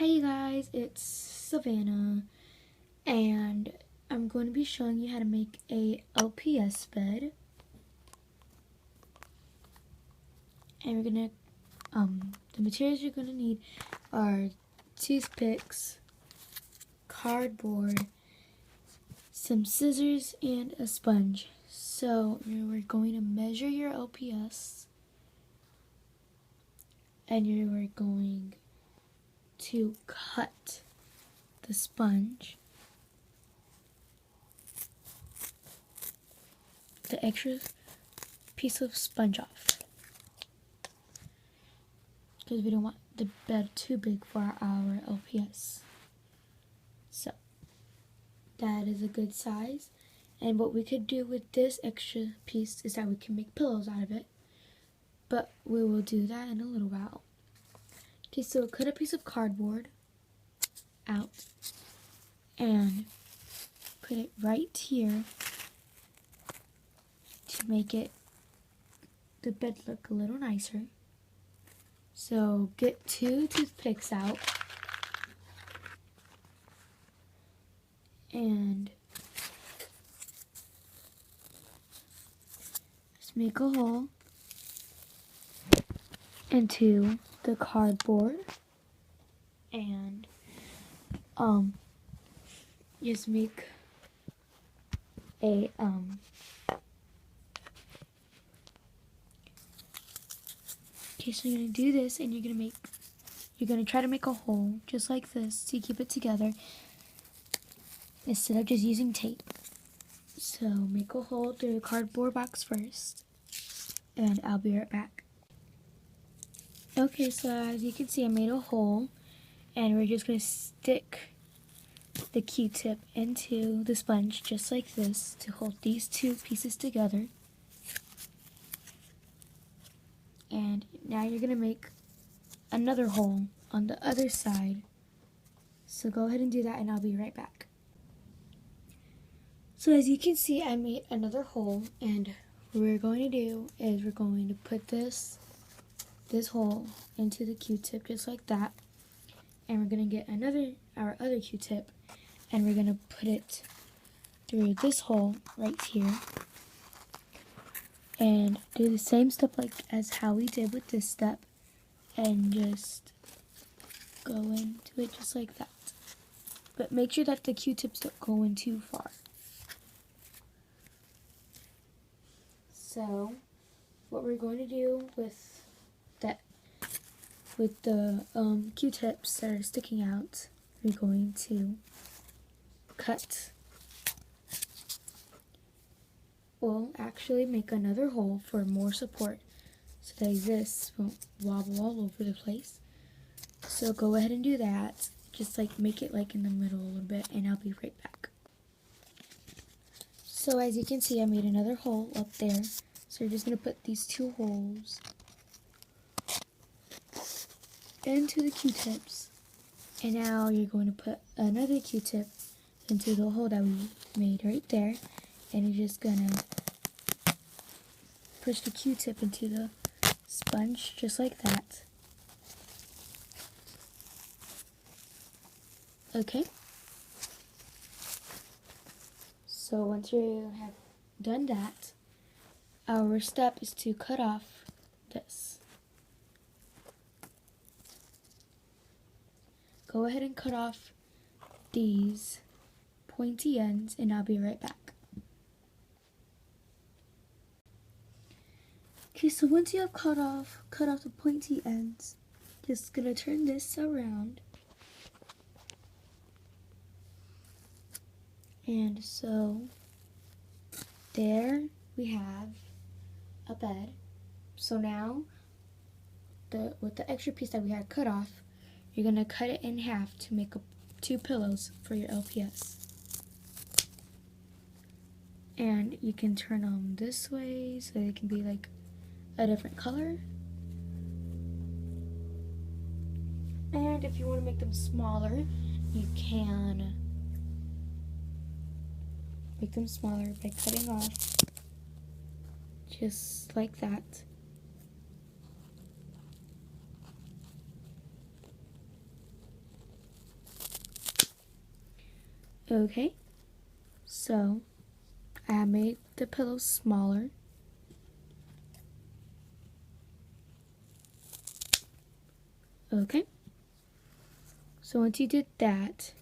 Hey guys, it's Savannah, and I'm going to be showing you how to make a LPS bed. And we're gonna, the materials you're gonna need are toothpicks, cardboard, some scissors, and a sponge. So we're going to measure your LPS, and you are going to cut the sponge, the extra piece of sponge off, because we don't want the bed too big for our LPS. So that is a good size. And what we could do with this extra piece is that we can make pillows out of it. But we will do that in a little while. Okay, so cut a piece of cardboard out and put it right here to make the bed look a little nicer. So get 2 toothpicks out and just make a hole into the cardboard and just make a okay, so you're gonna do this and you're gonna try to make a hole just like this to keep it together instead of just using tape. So make a hole through the cardboard box first, and I'll be right back. Okay, so as you can see, I made a hole, and we're just gonna stick the Q-tip into the sponge just like this to hold these 2 pieces together. And now you're gonna make another hole on the other side. So go ahead and do that, and I'll be right back. So as you can see, I made another hole, and what we're going to do is we're going to put this hole into the Q-tip just like that, and we're going to get our other Q-tip, and we're going to put it through this hole right here, and do the same step as how we did with this step, and just go into it just like that. But make sure that the Q-tips don't go in too far. So what we're going to do with the Q-tips that are sticking out, we're going to cut. We'll actually make another hole for more support so that this won't wobble all over the place. So go ahead and do that. Just make it in the middle a little bit, and I'll be right back. So as you can see, I made another hole up there. So we're just going to put these 2 holes into the Q-tips, and now you're going to put another Q-tip into the hole that we made right there, and you're just going to push the Q-tip into the sponge just like that. Okay, so once you have done that, our step is to cut off this. Go ahead and cut off these pointy ends, and I'll be right back. Okay, so once you have cut off the pointy ends, just gonna turn this around. And so there we have a bed. So now with the extra piece that we had cut off, you're gonna cut it in half to make 2 pillows for your LPS. And you can turn them this way so they can be a different color. And if you want to make them smaller, you can make them smaller by cutting off just like that. Okay, so I have made the pillow smaller. Okay, so once you did that,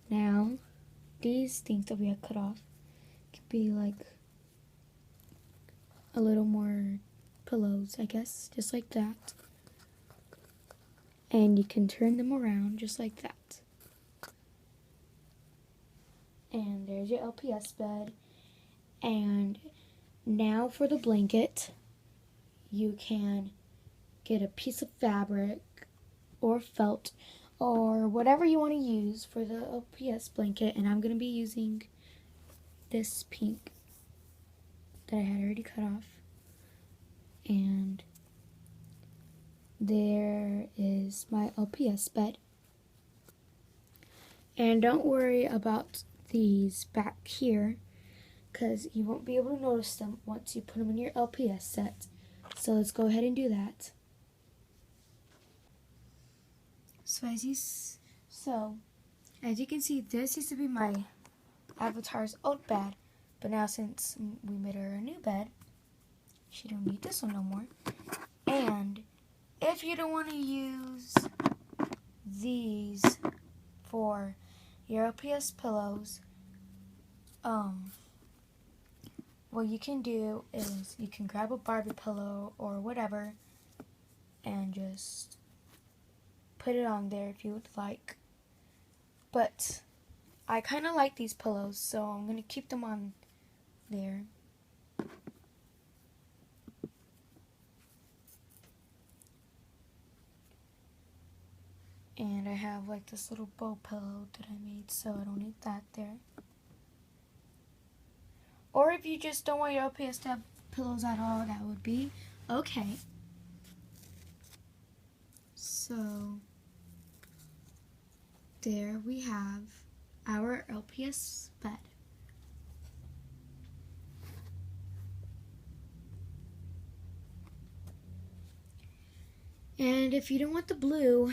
now these things that we had cut off can be like a little more pillows, I guess, just like that. And you can turn them around just like that. And there's your LPS bed. And now for the blanket, you can get a piece of fabric or felt or whatever you want to use for the LPS blanket. And I'm going to be using this pink that I had already cut off. And there is my LPS bed. And don't worry about these back here, because you won't be able to notice them once you put them in your LPS set. So let's go ahead and do that. So as you can see, this used to be my avatar's old bed, but now since we made her a new bed, she don't need this one no more. And if you don't want to use these for your LPS pillows, what you can do is you can grab a Barbie pillow or whatever and just put it on there if you would like. But I kind of like these pillows, so I'm going to keep them on there. And I have like this little bow pillow that I made, so I don't need that there. Or if you just don't want your LPS to have pillows at all, that would be okay. So there we have our LPS bed. And if you don't want the blue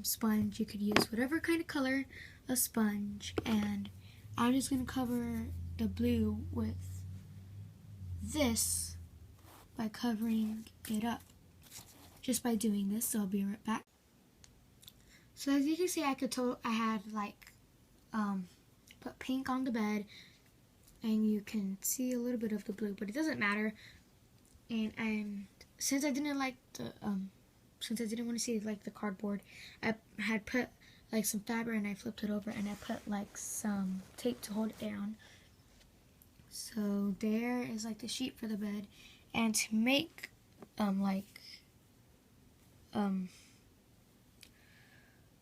sponge, you could use whatever kind of color of sponge. And I'm just going to cover the blue with this by covering it up. Just by doing this, so I'll be right back. So as you can see, I had like put pink on the bed, and you can see a little bit of the blue, but it doesn't matter. And since I didn't like the since I didn't want to see like the cardboard, I had put like some fabric and I flipped it over and I put like some tape to hold it down. So there is like the sheet for the bed, and to make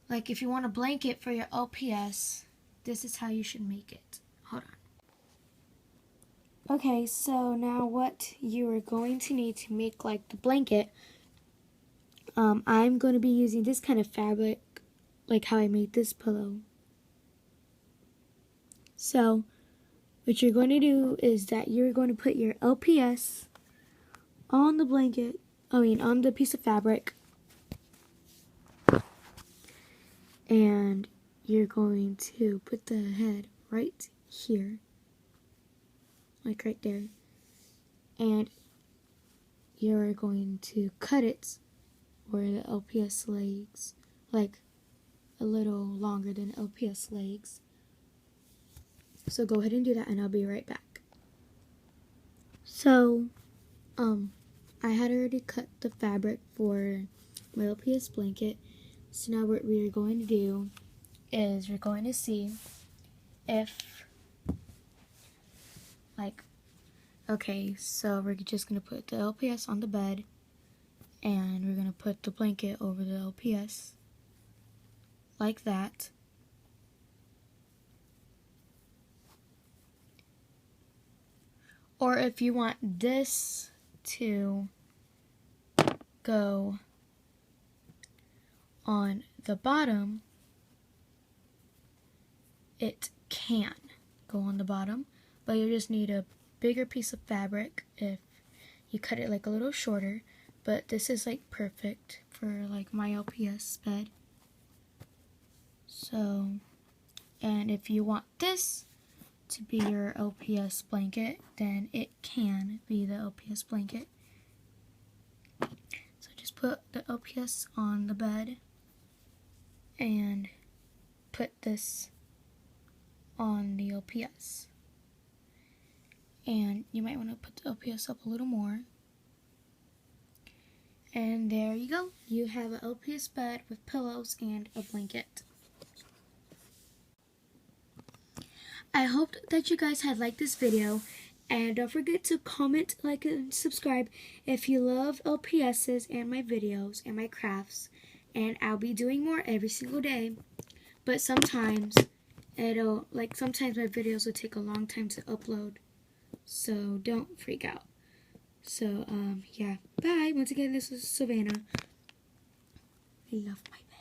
like if you want a blanket for your LPS, this is how you should make it. Hold on. Okay, so now what you are going to need to make like the blanket, I'm going to be using this kind of fabric, like how I made this pillow. So what you're going to do is that you're going to put your LPS on the blanket, on the piece of fabric, and you're going to put the head right here, like right there, and you're going to cut it where the LPS legs, like a little longer than LPS legs. So go ahead and do that, and I'll be right back. So, I had already cut the fabric for my LPS blanket. So now what we're going to do is we're going to see if, okay, so we're just going to put the LPS on the bed, and we're going to put the blanket over the LPS, like that. Or if you want this to go on the bottom, it can go on the bottom, but you just need a bigger piece of fabric if you cut it like a little shorter. But this is like perfect for like my LPS bed. So, and if you want this to be your OPS blanket, then it can be the OPS blanket. So just put the OPS on the bed and put this on the OPS. And you might want to put the OPS up a little more. And there you go. You have an OPS bed with pillows and a blanket. I hope that you guys had liked this video. And don't forget to comment, like, and subscribe if you love LPSs and my videos and my crafts. And I'll be doing more every single day. But sometimes sometimes my videos will take a long time to upload. So don't freak out. So, yeah. Bye. Once again, this is Savannah. I love my bed.